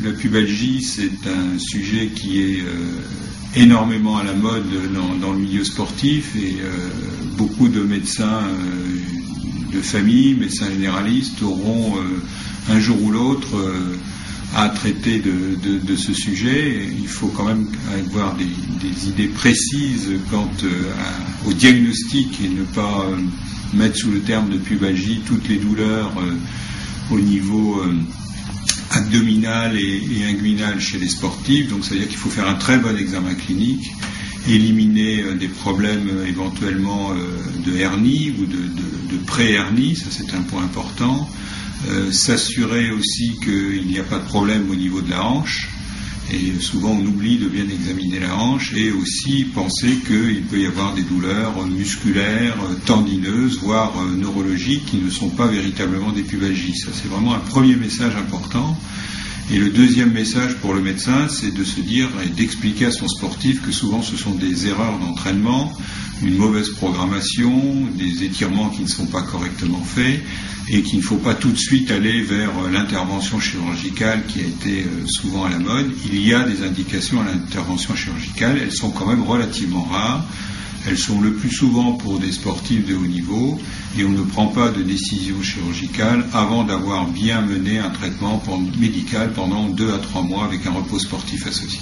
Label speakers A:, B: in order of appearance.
A: la pubalgie, c'est un sujet qui est énormément à la mode dans le milieu sportif et beaucoup de médecins de famille, médecins généralistes, auront un jour ou l'autre à traiter de ce sujet. Et il faut quand même avoir des idées précises quant au diagnostic et ne pas mettre sous le terme de pubalgie toutes les douleurs au niveau abdominal et inguinal chez les sportifs. Donc ça veut dire qu'il faut faire un très bon examen clinique, éliminer des problèmes éventuellement de hernie ou de pré-hernie, ça c'est un point important. S'assurer aussi qu'il n'y a pas de problème au niveau de la hanche, et souvent on oublie de bien examiner la hanche, et aussi penser qu'il peut y avoir des douleurs musculaires, tendineuses, voire neurologiques qui ne sont pas véritablement des pubalgies. Ça c'est vraiment un premier message important. Et le deuxième message pour le médecin, c'est de se dire et d'expliquer à son sportif que souvent ce sont des erreurs d'entraînement, une mauvaise programmation, des étirements qui ne sont pas correctement faits, et qu'il ne faut pas tout de suite aller vers l'intervention chirurgicale qui a été souvent à la mode. Il y a des indications à l'intervention chirurgicale, elles sont quand même relativement rares. Elles sont le plus souvent pour des sportifs de haut niveau, et on ne prend pas de décision chirurgicale avant d'avoir bien mené un traitement médical pendant 2 à 3 mois avec un repos sportif associé.